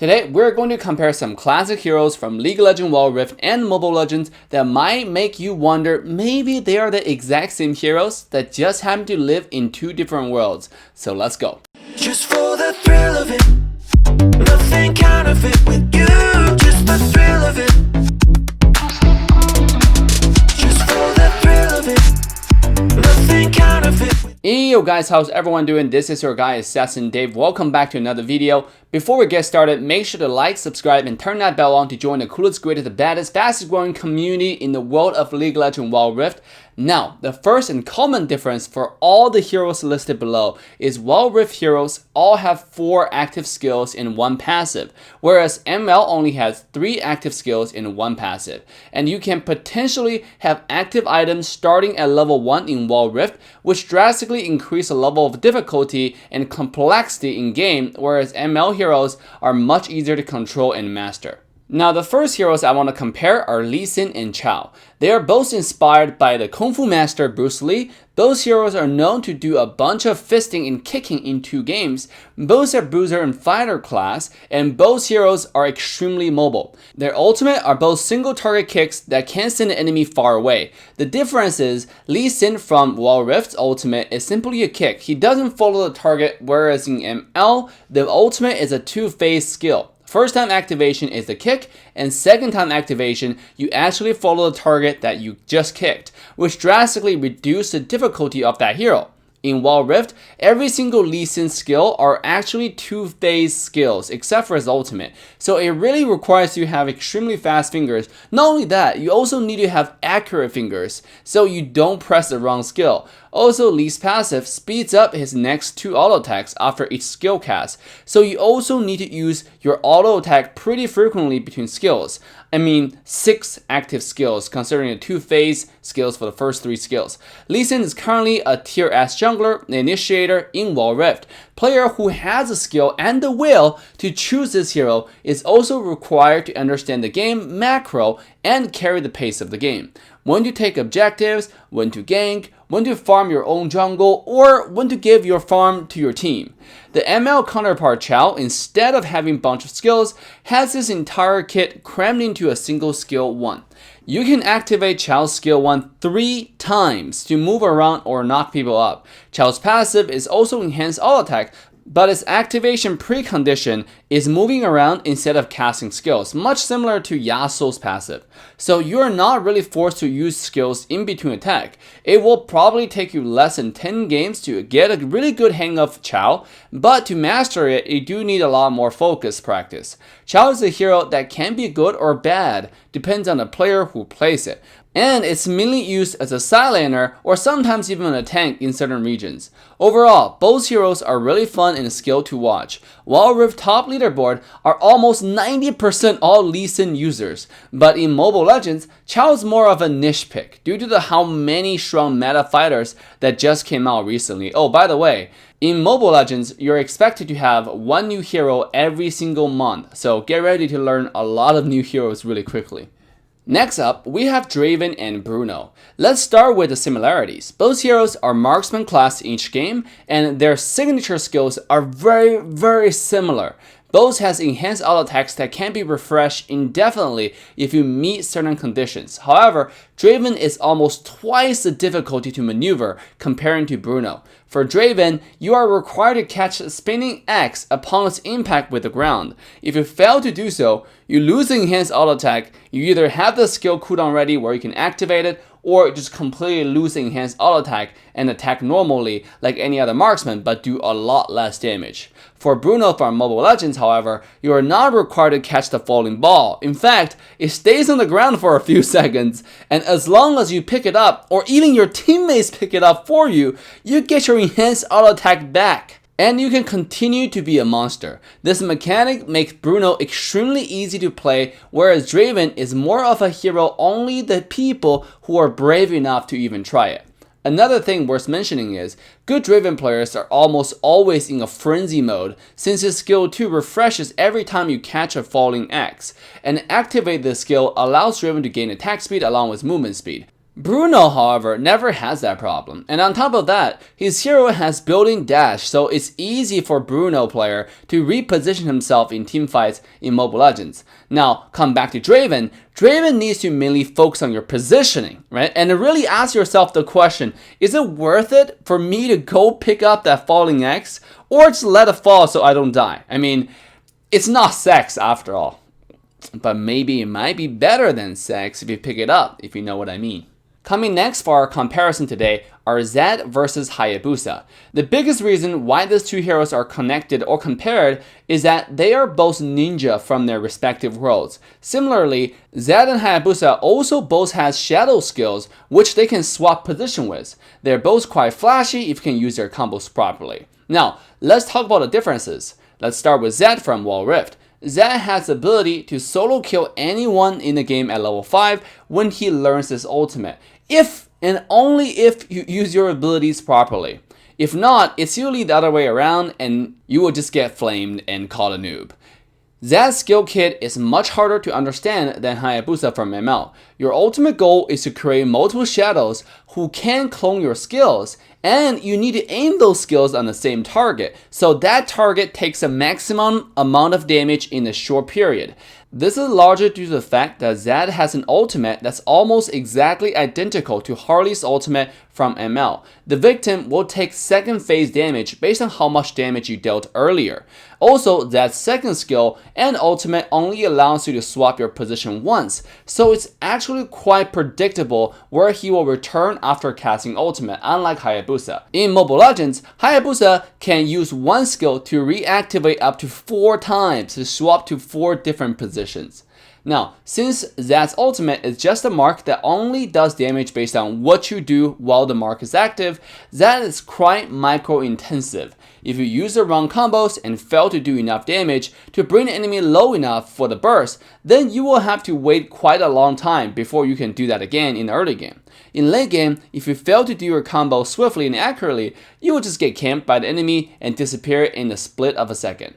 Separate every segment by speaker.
Speaker 1: Today, we're going to compare some classic heroes from League of Legends, Wild Rift, and Mobile Legends that might make you wonder maybe they are the exact same heroes that just happen to live in two different worlds. So let's go.
Speaker 2: Just for the thrill of it, nothing counterfeit with you, just the thrill of it. Just for the thrill of it, nothing counterfeit.
Speaker 1: Hey yo guys, how's everyone doing? This is your guy AssassinDave. Welcome back to another video. Before we get started, make sure to like, subscribe, and turn that bell on to join the coolest, greatest, baddest, fastest growing community in the world of League of Legends Wild Rift. Now, the first and common difference for all the heroes listed below is Wild Rift heroes all have 4 active skills in 1 passive, whereas ML only has 3 active skills in 1 passive. And you can potentially have active items starting at level 1 in Wild Rift, which drastically increase the level of difficulty and complexity in game, whereas ML heroes are much easier to control and master. Now, the first heroes I want to compare are Lee Sin and Chao. They are both inspired by the Kung Fu master Bruce Lee. Both heroes are known to do a bunch of fisting and kicking in 2 games. Both are bruiser and fighter class, and both heroes are extremely mobile. Their ultimate are both single target kicks that can send the enemy far away. The difference is Lee Sin from Wild Rift's ultimate is simply a kick. He doesn't follow the target, whereas in ML, the ultimate is a 2-phase skill. First time activation is the kick, and second time activation, you actually follow the target that you just kicked, which drastically reduces the difficulty of that hero. In Wild Rift, every single Lee Sin skill are actually 2-phase skills, except for his ultimate. So it really requires you to have extremely fast fingers. Not only that, you also need to have accurate fingers, so you don't press the wrong skill. Also, Lee's passive speeds up his next 2 auto attacks after each skill cast, so you also need to use your auto attack pretty frequently between skills. I mean 6 active skills considering the 2-phase skills for the first 3 skills. Lee Sin is currently a tier S jungler, an initiator in Wild Rift. Player who has the skill and the will to choose this hero is also required to understand the game macro and carry the pace of the game. When to take objectives, when to gank, when to farm your own jungle, or when to give your farm to your team. The ML counterpart Chao, instead of having a bunch of skills, has this entire kit crammed into a single skill 1. You can activate Chao's skill 1 3 times to move around or knock people up. Chao's passive is also enhanced auto attack, but its activation precondition is moving around instead of casting skills, much similar to Yasuo's passive. So you are not really forced to use skills in between attack. It will probably take you less than 10 games to get a really good hang of Chao, but to master it, you do need a lot more focused practice. Chao is a hero that can be good or bad, depends on the player who plays it. And it's mainly used as a side laner or sometimes even a tank in certain regions. Overall, both heroes are really fun and skill to watch. Wild Rift top leaderboard are almost 90% all Lee Sin users, but in Mobile Legends, Chao is more of a niche pick due to how many strong meta fighters that just came out recently. Oh, by the way, in Mobile Legends, you're expected to have 1 new hero every single month, so get ready to learn a lot of new heroes really quickly. Next up, we have Draven and Bruno. Let's start with the similarities. Both heroes are marksman class in each game, and their signature skills are very similar. Both has enhanced auto attacks that can be refreshed indefinitely if you meet certain conditions. However, Draven is almost twice the difficulty to maneuver comparing to Bruno. For Draven, you are required to catch a spinning X upon its impact with the ground. If you fail to do so, you lose the enhanced auto attack. You either have the skill cooldown ready where you can activate it, or just completely lose the enhanced auto attack and attack normally like any other marksman but do a lot less damage. For Bruno from Mobile Legends, however, you are not required to catch the falling ball. In fact, it stays on the ground for a few seconds, and as long as you pick it up, or even your teammates pick it up for you, you get your enhanced auto attack back. And you can continue to be a monster. This mechanic makes Bruno extremely easy to play, whereas Draven is more of a hero only the people who are brave enough to even try it. Another thing worth mentioning is, good Draven players are almost always in a frenzy mode, since his skill 2 refreshes every time you catch a falling X, and activate this skill allows Draven to gain attack speed along with movement speed. Bruno, however, never has that problem, and on top of that, his hero has built-in dash, so it's easy for Bruno player to reposition himself in teamfights in Mobile Legends. Now, come back to Draven. Draven needs to mainly focus on your positioning, right? And really ask yourself the question, is it worth it for me to go pick up that falling X, or just let it fall so I don't die? I mean, it's not sex after all, but maybe it might be better than sex if you pick it up, if you know what I mean. Coming next for our comparison today are Zed versus Hayabusa. The biggest reason why these two heroes are connected or compared is that they are both ninja from their respective worlds. Similarly, Zed and Hayabusa also both has shadow skills which they can swap position with. They're both quite flashy if you can use their combos properly. Now, let's talk about the differences. Let's start with Zed from Wild Rift. Zed has the ability to solo kill anyone in the game at level 5 when he learns his ultimate, if and only if you use your abilities properly. If not, it's usually the other way around and you will just get flamed and called a noob. Zed's skill kit is much harder to understand than Hayabusa from ML. Your ultimate goal is to create multiple shadows who can clone your skills, and you need to aim those skills on the same target, so that target takes a maximum amount of damage in a short period. This is largely due to the fact that Zed has an ultimate that's almost exactly identical to Harley's ultimate from ML. The victim will take second phase damage based on how much damage you dealt earlier. Also, Zed's second skill and ultimate only allows you to swap your position once, so it's actually quite predictable where he will return after casting ultimate, unlike Hayabusa. In Mobile Legends, Hayabusa can use one skill to reactivate up to 4 times to swap to 4 different positions. Now, since Zed's ultimate is just a mark that only does damage based on what you do while the mark is active, Zed is quite micro-intensive. If you use the wrong combos and fail to do enough damage to bring the enemy low enough for the burst, then you will have to wait quite a long time before you can do that again in the early game. In late game, if you fail to do your combo swiftly and accurately, you will just get camped by the enemy and disappear in the split of a second.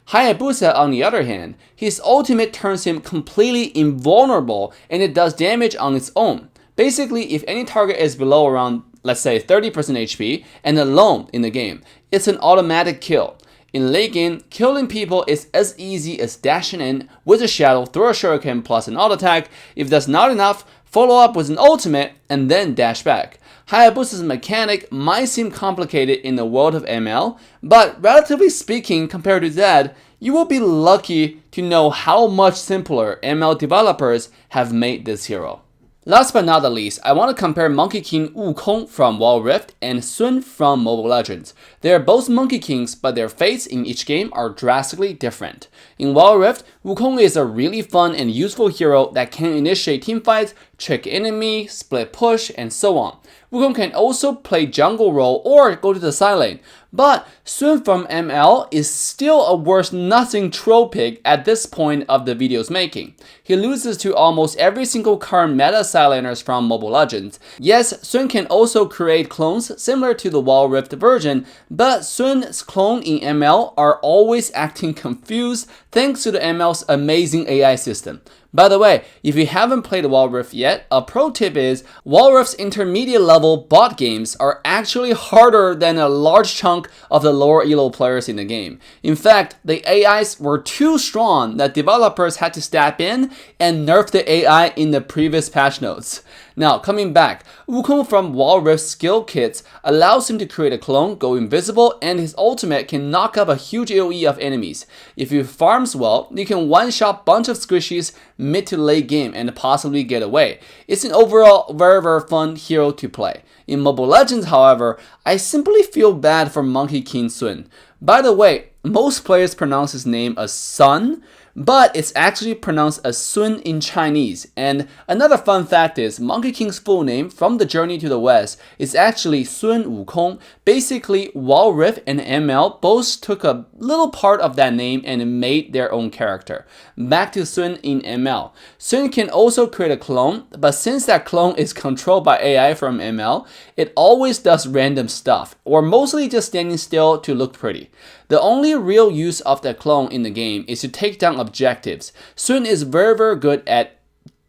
Speaker 1: Hayabusa, on the other hand, his ultimate turns him completely invulnerable and it does damage on its own. Basically, if any target is below around, let's say 30% HP and alone in the game, it's an automatic kill. In late game, killing people is as easy as dashing in with a shadow through a shuriken plus an auto attack. If that's not enough, follow up with an ultimate and then dash back. Hayabusa's mechanic might seem complicated in the world of ML, but relatively speaking compared to Zed, you will be lucky to know how much simpler ML developers have made this hero. Last but not the least, I want to compare Monkey King Wukong from Wild Rift and Sun from Mobile Legends. They are both Monkey Kings, but their fates in each game are drastically different. In Wild Rift, Wukong is a really fun and useful hero that can initiate teamfights, trick enemy, split push, and so on. Wukong can also play jungle role or go to the side lane, but Sun from ML is still a worse nothing troll pig at this point of the video's making. He loses to almost every single current meta side laners from Mobile Legends. Yes, Sun can also create clones similar to the Wild Rift version, but Sun's clone in ML are always acting confused thanks to the ML's amazing AI system. By the way, if you haven't played Wild Rift yet, a pro tip is Wild Rift's intermediate level bot games are actually harder than a large chunk of the lower elo players in the game. In fact, the AIs were too strong that developers had to step in and nerf the AI in the previous patch notes. Now, coming back, Wukong from Wild Rift's skill kits allows him to create a clone, go invisible, and his ultimate can knock up a huge AoE of enemies. If you farms well, you can one-shot bunch of squishies mid to late game and possibly get away. It's an overall very fun hero to play. In Mobile Legends, however, I simply feel bad for Monkey King Sun. By the way, most players pronounce his name as Sun, but it's actually pronounced as Sun in Chinese. And another fun fact is, Monkey King's full name from the Journey to the West is actually Sun Wukong. Basically, Wild Rift and ML both took a little part of that name and made their own character. Back to Sun in ML. Sun can also create a clone, but since that clone is controlled by AI from ML, it always does random stuff, or mostly just standing still to look pretty. The only real use of that clone in the game is to take down objectives. Sun is very good at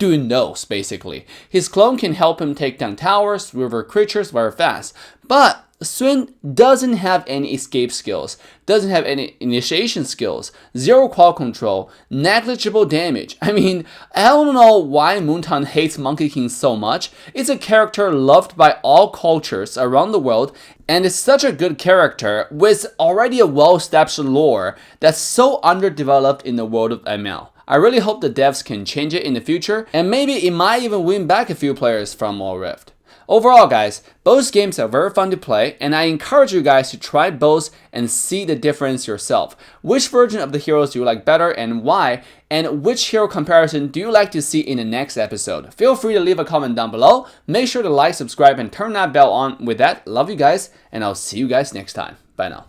Speaker 1: doing nose, basically. His clone can help him take down towers, river creatures very fast. But Xun doesn't have any escape skills, doesn't have any initiation skills, zero qual control, negligible damage. I mean, I don't know why Moonton hates Monkey King so much. It's a character loved by all cultures around the world, and it's such a good character with already a well-established lore that's so underdeveloped in the world of ML. I really hope the devs can change it in the future, and maybe it might even win back a few players from All Rift. Overall guys, both games are very fun to play, and I encourage you guys to try both and see the difference yourself. Which version of the heroes do you like better and why? And which hero comparison do you like to see in the next episode? Feel free to leave a comment down below. Make sure to like, subscribe, and turn that bell on. With that, love you guys, and I'll see you guys next time. Bye now.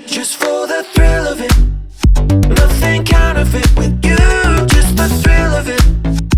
Speaker 2: Just for the thrill of it, nothing counterfeit with you, just the thrill of it.